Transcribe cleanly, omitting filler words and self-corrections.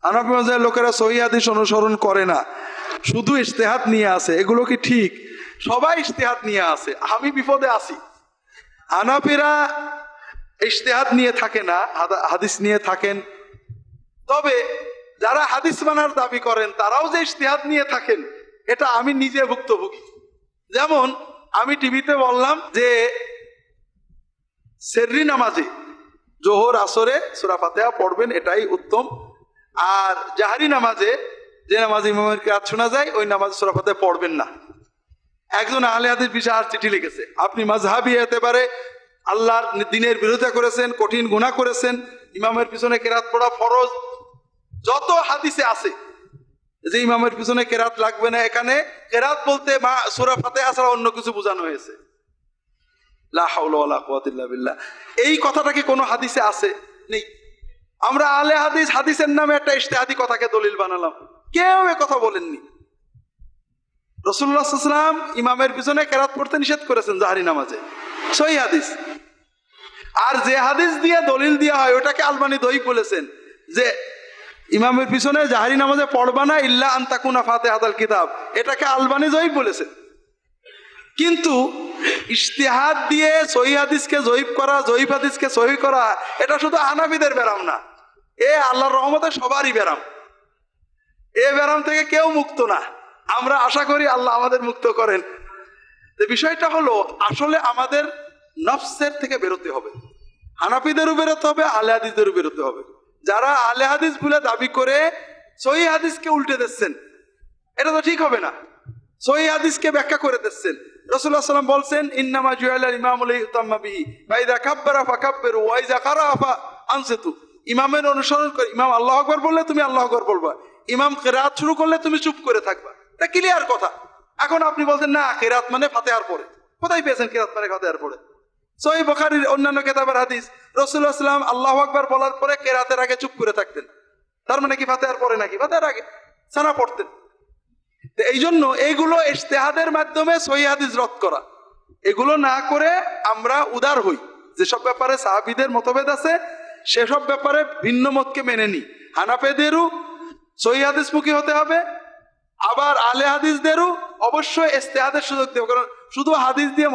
হানাফি মাযহাবের লোকেরা সহিহ হাদিস অনুসরণ করে না, শুধু ইজতিহাদ নিয়ে আসে। এগুলো কি ঠিক? সবাই ইজতিহাদ নিয়ে আসে, আমি বিপদে আছি। হানাফিরা ইজতিহাদ নিয়ে থাকে না, হাদিস নিয়ে থাকেন। তবে যারা হাদিস মানার দাবি করেন তারাও যে ইজতিহাদ নিয়ে থাকেন, এটা আমি নিজে ভুক্তভোগী। যেমন আমি টিভিতে বললাম যে সেররি নামাজে জোহর আসরে সূরা ফাতিহা পড়বেন, এটাই উত্তম। আর জাহরি নামাজে, যে নামাজে ইমামের কিরাত শোনা যায়, ওই নামাজে সূরা ফাতিহা পড়বেন না। একজন আহলে হাদিস বিশাল চিঠি লিখেছে, আপনি মাযহাবী হতে পারে, আল্লাহর দ্বীনের বিরোধিতা করেছেন, কঠিন গুনাহ করেছেন, ইমামের পিছনে কিরাত পড়া ফরজ। যত হাদিসে আছে যে ইমামের পিছনে কেরাত লাগবে না, এখানে কেরাত বলতে সূরা ফাতিহা ছাড়া অন্য কিছু বোঝানো হয়েছে। লা হাওলা ওয়ালা কুওয়াতা ইল্লা বিল্লাহ। এই কথাটা কি কোনো হাদিসে আছে? নেই। আমরা আহলে হাদিস, হাদিসের নামে একটা ইজতিহাদি কথাকে দলিল বানালাম, কেউ এ কথা বলেননি। রাসূলুল্লাহ সাল্লাল্লাহু আলাইহি ওয়াসাল্লাম ইমামের পিছনে কেরাত পড়তে নিষেধ করেছেন জাহরি নামাজে, সহিহ হাদিস। আর যে হাদিস দিয়ে দলিল দেওয়া হয় ওটাকে আলবানী দঈফ বলেছেন, যে ইমামের পিছনে জাহরি নামাজে পড়বা না ইল্লা আন তাকুনা ফাতিহাতুল কিতাব, এটাকে আলবানী দঈফ বলেছেন। কিন্তু ইজতিহাদ দিয়ে সহিহ হাদিসকে জয়ীফ করা, জয়ীফ হাদিসকে সহিহ করা, এটা শুধু হানাফিদের ব্যারাম না, এ আল্লাহর রহমতে সবারই ব্যারাম। এ ব্যারাম থেকে কেউ মুক্ত না। আমরা আশা করি আল্লাহ আমাদের মুক্ত করেন। বিষয়টা হলো, আসলে আমাদের নফসের থেকে বেরোতে হবে, হানাফিদেরও বেরোতে হবে, আহলে হাদিসদেরও বেরোতে হবে। যারা আহলে হাদিস বলে দাবি করে সহিহ হাদিসকে উল্টে দিচ্ছেন, এটা তো ঠিক হবে না। সহিহ হাদিসকে ব্যাখ্যা করে দিচ্ছেন। রাসূলুল্লাহ সাল্লাল্লাহু আলাইহি ওয়াসাল্লাম বলছেন, ইন্নামা জুইলাল ইমামু লিইউতাম্মা বিহি ওয়া ইযা কাব্বারা ফাকাব্বিরু ওয়া ইযা ক্বারাআ ফাআনসিতু। ইমামের অনুসরণ করে, ইমাম আল্লাহু আকবার বললে তুমি আল্লাহু আকবার বলবা, ইমাম কিরাত শুরু করলে তুমি চুপ করে থাকবা। এটা ক্লিয়ার কথা। এখন আপনি বলছেন না, কিরাত মানে ফাতিহার পরে। কোথায় পেয়েছেন কিরাত মানে ফাতিহার পরে? সহিহ বুখারীর অন্যান্য কিতাবের হাদিস, রাসূলুল্লাহ সাল্লাল্লাহু আলাইহি ওয়াসাল্লাম আল্লাহু আকবার বলার পরে কিরাতের আগে চুপ করে থাকতেন। তার মানে কি ফাতিহার পরে নাকি? ফাতিহার আগে সানা পড়তেন। এই জন্য এইগুলো ইজতিহাদের মাধ্যমে সহিহ হাদিস রদ করা, এগুলো না করে আমরা উদার হই। যেসব ব্যাপারে সাহাবীদের মতভেদ আছে সেসব ব্যাপারে ভিন্ন মতকে মেনে নিই। হানাফিদেরও সহিহ হাদিসমুখী হতে হবে, আবার আহলে হাদিসদেরও অবশ্যই ইজতিহাদের সুযোগ দেব। কারণ শুধু হাদিস দিয়ে